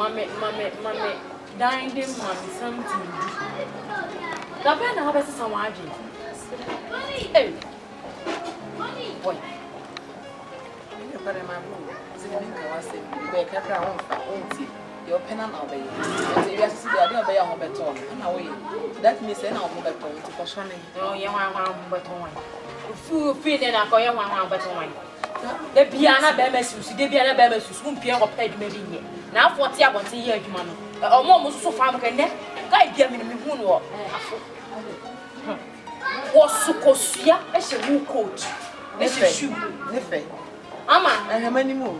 Mommy, dying him, mommy, something. The pen of us is some margin. Hey, boy. Your pen and obey. That means an album to Passioning. Oh, you want one but one. Fool feeding up for your one but one. The piano bemes, the piano bemes, whom Pierre paid me. Now 40 hours a year, Mamma. Almost so far, can that guy give me the moon walk. Was Sukosia as a new coach. This is shoe. Ama, and how many more?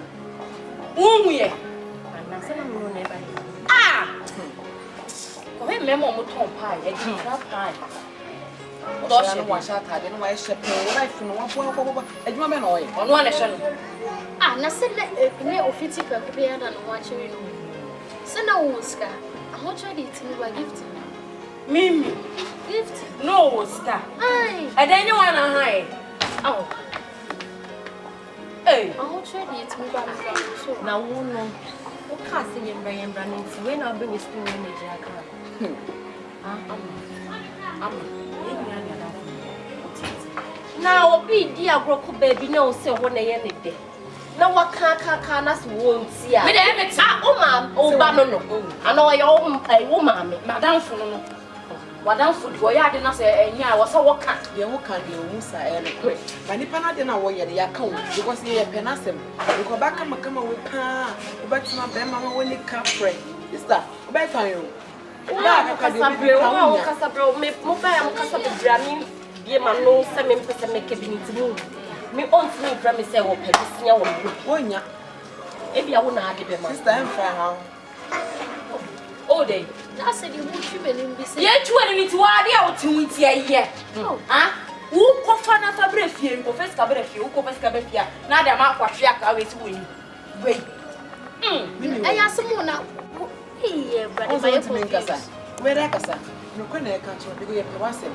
Whom we ah! Remember, Moton pie, a drink pie. Don't you wash out? I didn't wash a life from one woman oil on one nation. Ah, nothing like a 50 per pair than watching you. Send a Oscar. I'm not trying to eat me by gift. Mimi, Gift? no, Oscar. Aye. I don't know one high. Oh, hey, I'm not trying to eat me by myself. Now, no. What can't see him bring him running when I bring a spoon in the jacket. Now, be dear broke baby, no, so when they end it. Now, what can't us won't see. I am a tap, oh, ma'am, oh, banano. I know your own a woman, Madame Funo. Madame Food, for ya didn't say, and ya was a walker. The walker, the Musa, and quick. But if I didn't know the account, because he a penasem. You go back and come with pa, back to my bema when you can't pray. Is that back on you? Casabro, make mobile Casabro, dear man, no, some person make a beneath the moon. Me on me from me say, oh, Pegasia, one ya. Maybe I won't add it, my sister, and fair. Oh, day. That's a good human in this. Yet, 20 to what you want to hear. Ah, who coffin at a brief here, Professor Cabrefia, who Professor Cabrefia, now the mark what Jack always win. Wait. I asked someone now. Here, brother, where I can no connect because you have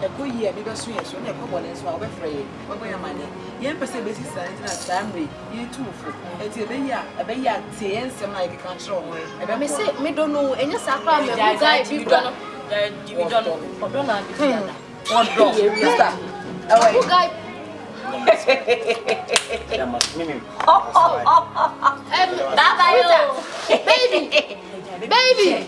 a good year because we are so never one and so I'm afraid. What by your money? Yen Pacific science and you too. It's a beya, tea and some like a control. I may say, me don't know any sacrament. You don't know. What dog? Oh, guy. Baby.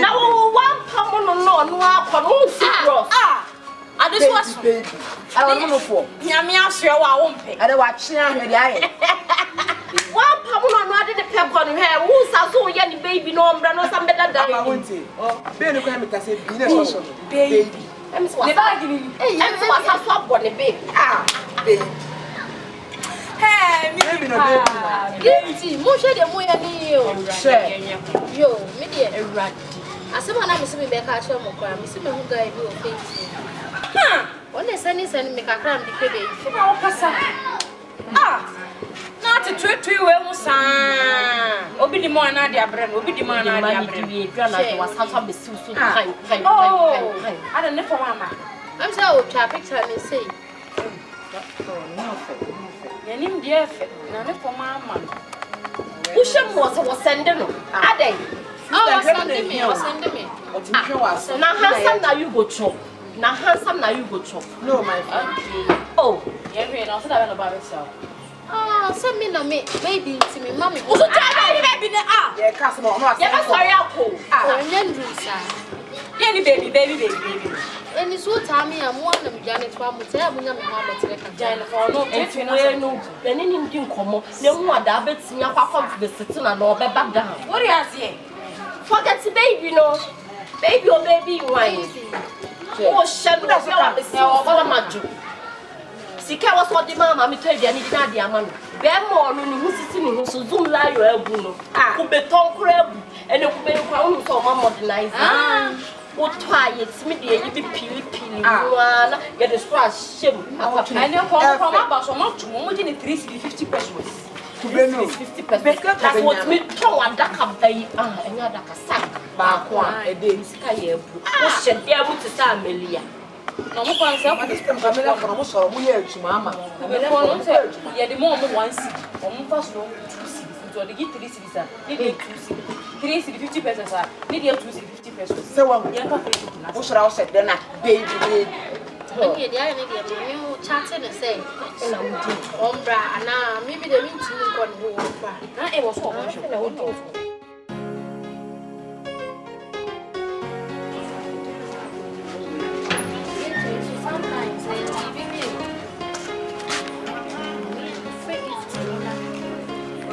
Now, one pound no, and this was baby. I don't know for. Yamia, sure, I won't pay. I don't watch now. one pound no, the pep on her. Who's a so young baby? No, I'm not some better than I want to. Oh, baby, I say, baby. I'm so swap on the baby. Ah, baby. Hey, maybe no baby. Musha de moya ni yo. Yo, me dear. I said when I'm missing back at your mokra, missing who guide you face. When the sun is and make a cram the baby. Ah, not a trip to you, son. Obi the man, I brand, Obi the man, I was half of the suit. Oh, I don't know for Mama. I'm so traffic time and say. And him, dear, none for Mamma. Pushing was sending. Are they? Oh, sending me. Now, handsome, now you go chop. Now, handsome, now you go chop. No, my friend. Oh, yeah, also that about itself. Oh, send me no me, baby, to me, mommy. Also, baby, yeah, customer, yeah, sorry, I'll call. And then do, sir. Any baby. And it's what time I'm one of Janet Farm will tell me, I'm Janet for no, if you know, then anything come up, no more dabbits in your papa the sitting and all back down. What do you say? Forget the baby, no. Baby or baby, why? Oh, shut up, I'm Sika was what the mamma, me tell you, I need not the amount. Bemo, who's sitting who's zoom lie your elbow. Ah, who beton crab, and you be crown for modernized. Ah, what try it's me, you be peely, one, get a scratch shame. I know from about so much more than 350 pesos. To be no 50%. That's what me told and that can pay, and you're like a sack. Back one, a day, Sky, what's your dear to Samelia? No mo kwan sa this time Camilla for mo so mo here to mama. Me ko say ye the more mo 1 cedi. O mo fa so 2 cedi. So they give 3 cedi sir. They give 2 cedi. 3 cedi 50 pesos sir. They give 2 cedi 50 pesos. Say what? Ye ka Facebook na. Wo shira wo say then na baby. Okay, they are in the new chatting and say, Ombra, and now maybe the meeting got who Na e wo so ko show. sometimes they TV me.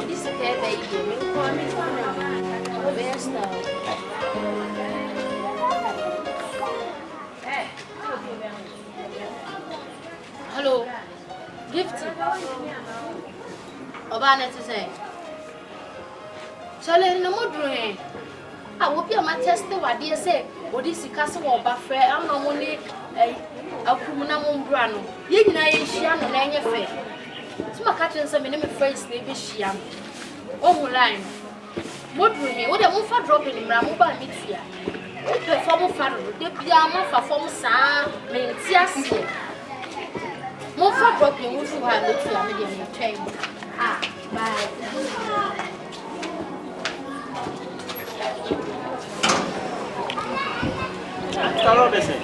This is a baby, me call me now. Best now. Hello, Gifty. Obana to say. Charlie, no more doing. I will be a my test. What do you say? What is the castle or buffet? I'm not only a criminal brano. You know, she am an angel fair. So my catching some enemy phrase, maybe she am. Oh, line. What do you what a move for dropping in Ramuba Mitria? Perform for the piano for form sound, means yes. More for dropping, which you have looked at me in the table. Ah, bye. Hello, Bessie.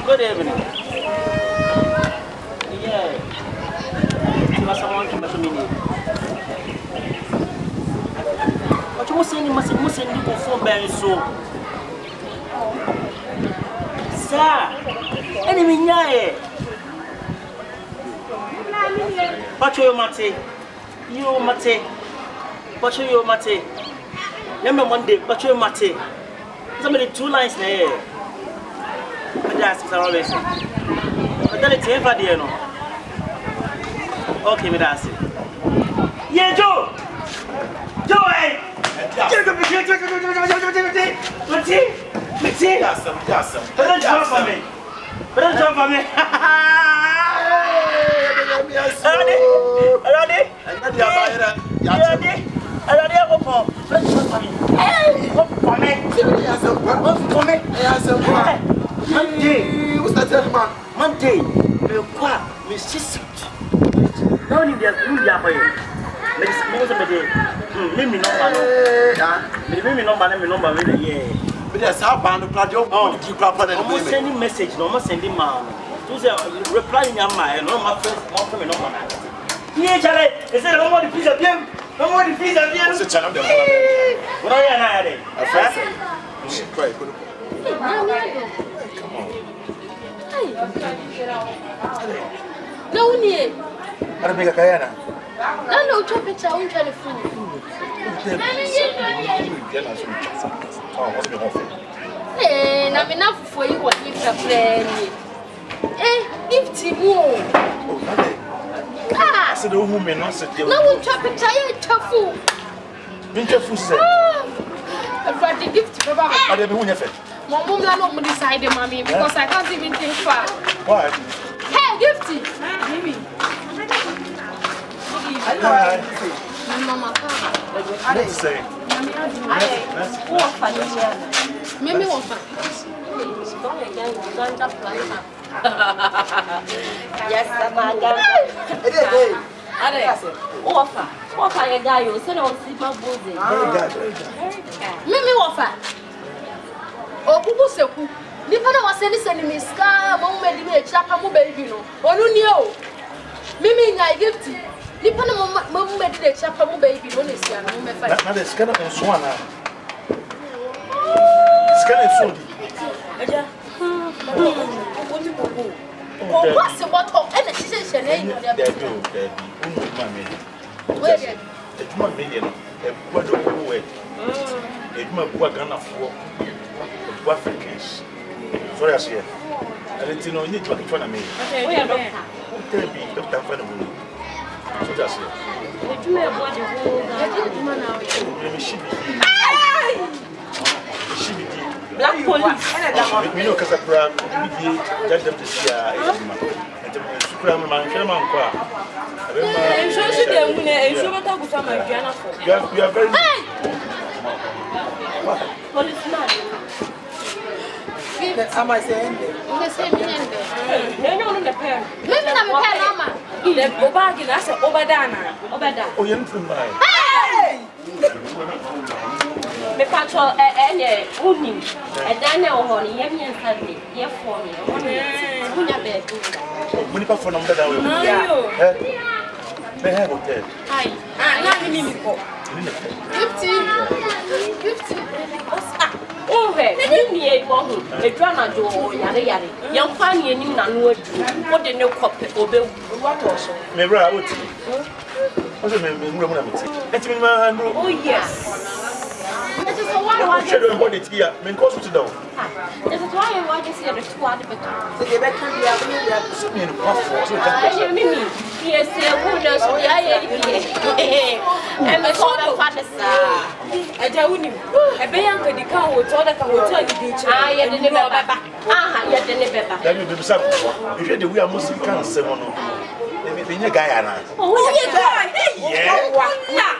Good evening. Yeah. You must want to meet me. But you must send you for very soon. Sir, enemy nyae. But you mate. You mate. But you mate. Remember one day, but you mate. Somebody 2 lines there. That's Mr. Robinson. But tell it to him for the no. Okay, me that's it. Yeah, Joe! Joe, eh? Don't jump for me. Don't jump for me. Monday, me sit. No need to do that for you. Me number, yeah. But that's how band project keep proper than almost sending message, no more sending man. To say replying your mind, no my first one from number. Yeah, Charlie, is there no more the piece of them? No more the piece of them. What's the channel? What are you now? A friend. She cried. Come on. No, near. I don't make a Kayana. No, chop it out on the food. Eh, I'm enough for you what you have played. Eh, if you I said, oh, woman, not sit there. no, chop it tired, tofu. Winter food said, I've got the gift to I didn't win your fit. my mom not decide, mommy, because I can't even think far. Why? Hey, Gifty! Mama, Let's say, Mimi won't. Yes, my offer a guy who said on Sigma Boozy. Mimi wafa. Okubu seku. Nipa na waseni seni miska, mo me di me chapa mo baby no. Onu ni o. Mimi nya gift. Nipa na mo me di chapa mo baby no nesi ana mo me fa. na the scanner on Swana. Scanner Sodi. Aja. Oni bobo. O kwase boto e na hihye na yi no de. Debi, unu mama. Where dey? Ejuma me no. Ebuwa do ko we. Ejuma buwa Ghana fo. Ebuwa Africans. Sorry I say. Alenti no ni tuwa kitwa na me. Okay, we are there. Debi, Dr. Fana Mulu. So just here. Ejuma e body ho. Ejuma na we. Me shibi. Shibi. Black police. Me no kasa pra bibi judge them to see ejuma. Ente mo sukura me man hwere man ko a. Ensure she dey win e ensure better go sama aduana for. You are very Policeman. Am I saying the same thing. No, the parent. Maybe I'm a mama. The Obagi, that's Obadana. Oh, you're from mine. Hey! Me patrol any uni, and then honey, Yemian Sunday, yeah for me. Unya bed. When you perform that way, they have hotel. Hi, not in 50. Oh, me a woman, a drama door, yada. Young Fanny and you know what the new copy obey. What also? Maybe I would see. What's the name? Let me know. Oh, yes. This is the one I'm sure you want it here. Men cause to down. This is why I want to see the 2 other better. So you better be able to So me in puff for so I mean, yes, who knows? And the father, I don't know. A bayan could come with all that can tell you. I didn't know about. You didn't know. that you be some. You hear the way I must can say one. Let me be a guy. Oh, yeah.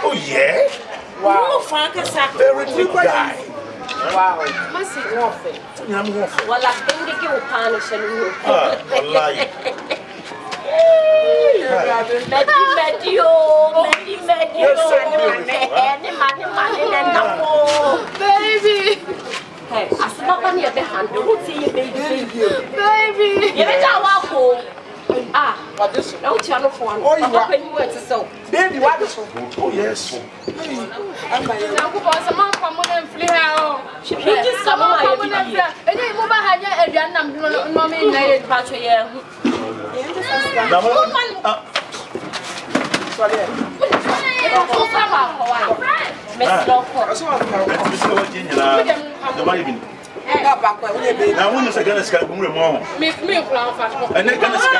Oh, yeah. Wow, Franca, Very good guy. wow. Massive. I'm waffle. Well, I think they can punish you. Wallahi. Baby. Hey, I saw my near behind the wood, see you, baby. Baby. You better walk home. Ah, What this? no channel for one. Oh, you are. When you went to so. Baby, what this? Oh, yes. I'm my Now, who was a man from one free house? She just some of my and then move behind you and you're not mommy in a battery. sorry. Miss Loco. Now, when is a gun is going to mom? Make me flower. And then gun is going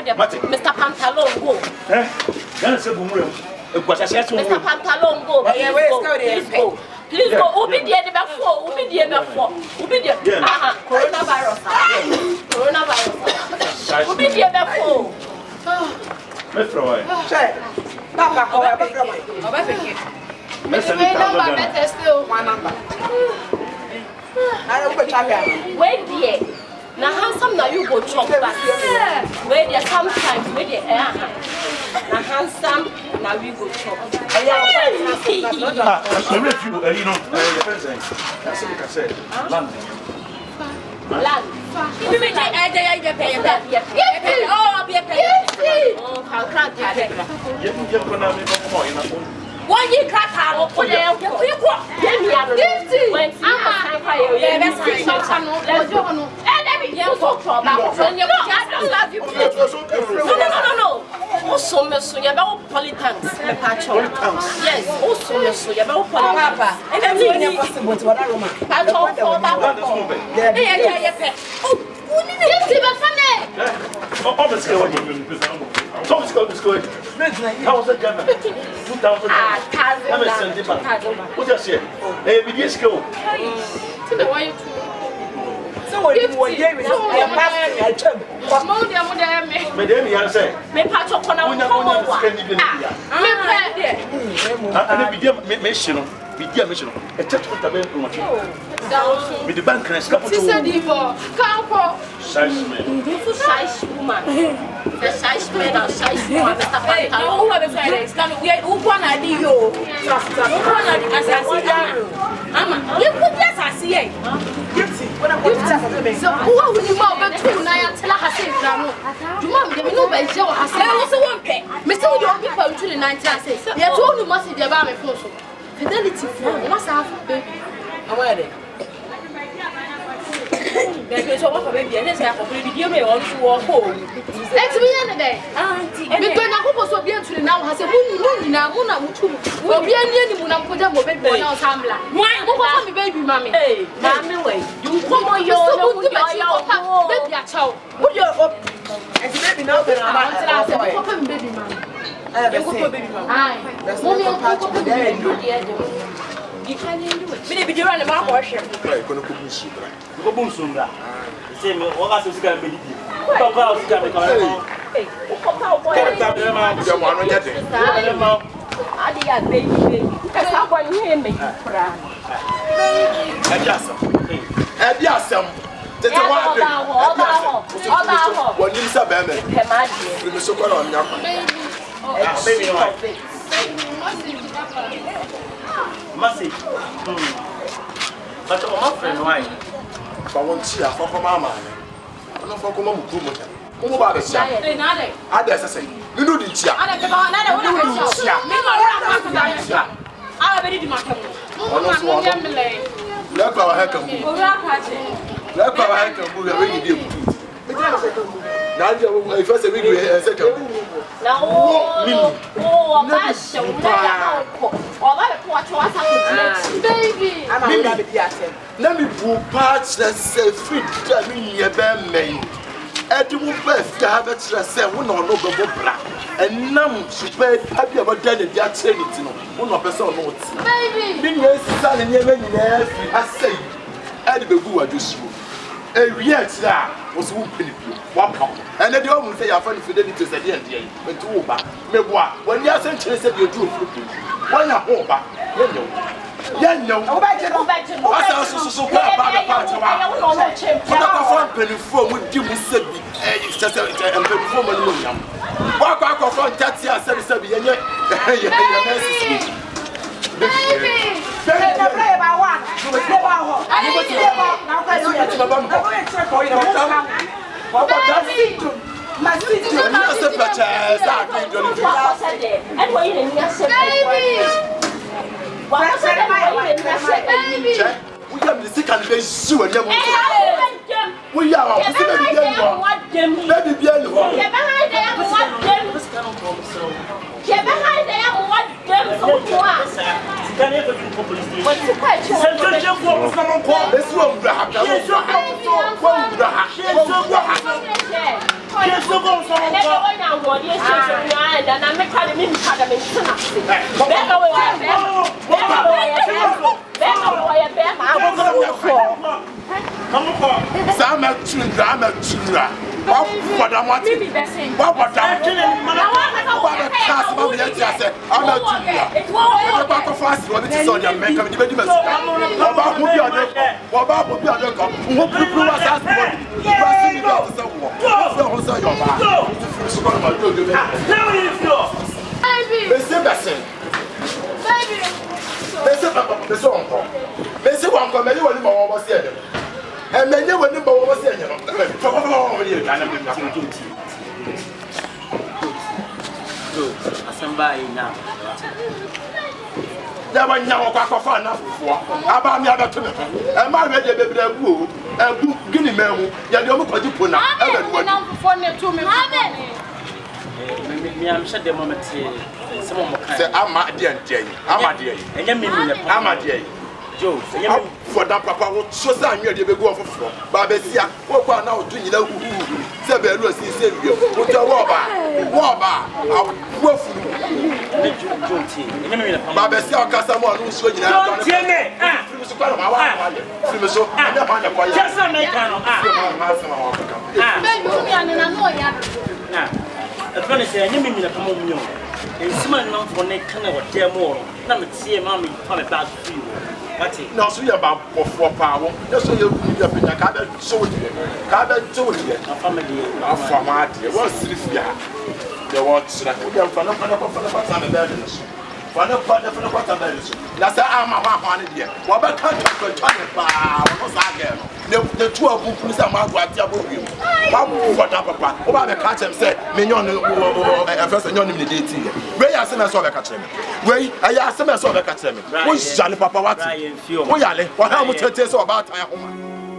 to Mr. Pantalon go. eh? Gun is a boom room. What I said to Mr. Pantalon go. Please go. Ubi the before. Ubi the before. Ubi the coronavirus. Ubi the before. Let's throw it. Papa, Let's send Better still. one number. I don't put your Wait there. Now handsome now you go chop back. Wait there sometimes. Wait there. Now handsome now we go chop. you know, that's what I said. London. Land. Give me the idea. Oh, be a pay. Oh, how can't I? You're going to make a point. 1 year crack out. Put it out. When No. Also, Monsieur, you're about politics. Yes, also, Monsieur, you're about politics. And then you're possible to what I romance. How was it done? 2000. What just said? Hey, we just go. So what you were here with your master, I told you. Madame, you say, Me patch up on a mission. A church with the bank and a scalp. Size woman. The size man or size woman. You could just see it. So, who are you about between I and tell her say, you want me to know by Joe has also one pay. Mr. Young people to the 1960s. You told you must be about my phone. Fidelity for must have baby. I'm ready. There's a lot of baby, and there's a video me on to walk home. Let's be in the day. Because I was obedient to the now has a moon now, Muna Mutu. Will be any Muna put them over baby on Samla. Why? Who me baby, mammy? Hey, mammy, wait. You come on your baby, a child. Would you up? And maybe now that I'm baby, mammy. I have a baby. That's not a patch of the day. You can't do it. Maybe you're on the mouth worship. Going to cook me soup. You go boom soon. Say, what else is going to be? Papa, I Ebi asem. Tete wa be. Oba. Woni nsa be me. Thematic. Me so ko na onya kwa. Baby no. Message. But my friend why? Ba won chi afọ ko mama ne. Ono fọ ko mamu kumo ta. Mo ba be sia. Ada sese. Me no di chia. Ada be ba na wona ka chia. Me no ra ka chia. Ala be di makamu. Ono so wa. La pa wa heka mu. Ora ka che. La pa wa heka mu ya we ni dem. Na dia wo e fa se we do e se ka. Na o. O ba she o ba ko. O ba ko wa chwa sa ko baby. Ama wo da be di asem. Na me bu patch na se fit da me ye be men. Edi wo ba fi ha be kire se wo na ono go bra. Enam super abi abada na dia kire ni ti no. Wo na pese ono ti. Baby. Me nye sisa na nye me nyina fi asai. Edi be gu wa dosu. Ewia tira wo so wo pelipio. Wa pa. Ene de o mu se ya fa ni fidelity se de ndie. Metu wo ba. Meboa. Wani asen kire se de odu ofu. Wanya ho ba. Yenyo. Asa so pa pa wa. Oda kwa fon penifo mu di mu se bi. Sese penifo mu ni nyam. Wa kwa fon tati asa bi yenye. Messi. Baby. Baby, na play ba wa. No be ba ho. Ani go ti ba. Na ka so ya ti ba mo. Na we try ko ina mo. Wa ba da sit. Ma sit. Ni se pacha sa ka do ni. And what you need to baby. What say baby? Che. We am the sick and be sure dem. We are our sick and be baby be alone. Yeah, behind them what them. Yeah, behind them what them so what? Can you go to police station? What's the question? Send you for someone call. Let's go bra. Yes, so go someone Never call. went out what you say and I make her in Sama Tundra. What for the what? What the class of the say? I'm not Tundra. What the fast what it is on your make of the medicine. About who you are. What about who you are? Who people was asked for? Passing it out to someone. So your back. Now you feel. Baby. Baby. Bese wa nko meli woni mo wo se ede. E menye woni mo wo se ede no. Fo wo ye na me na ko ti. Go. Asamba ina. Ya ba nya wo kwa fa na fofo. Aba mi abeto me. E ma we je bebere agu o. Agu gini mehu. Ya de o mo kwaji pona. E ba ni na fofo ne to me. Me am sure the moment some of my say ama de ante. Ama de. Enye me ni ne Ama de. Joe, enye for that papa wo so sa anwe de be go fofo. Ba be sia. Wo kwa na o tu nyina hu. Se be ru si se wie. Wo to wo ba. Wo ba. Wo fu. Joe ti. Enye me ni ne Ba be sia o kasa mo anu so nyina. Don't tie me. Ah. Film so kwa na wa. Film so. Anya pa nya kwa ya. Just America no. Ah. Baby, you me and na no ya. Ah. The funny say enye me ni ne pamo mu yo. Ensima na for ne kana wo dem mo. Na me tie ma me fa me bag free. No, so you about for power. That's so you have been a cabin so cabin to you. A family of Famati. What's Sylvia? The what's that? We have found a part of the that's I'm a here. What about country? The two of whom is a man who are you. What up, Papa? Over the catch and said, Mignon, first and your dating. Where I send us all the catch. Where I asked them as all the catch. Who's Johnny Papa? What? We are what how much it is about my home.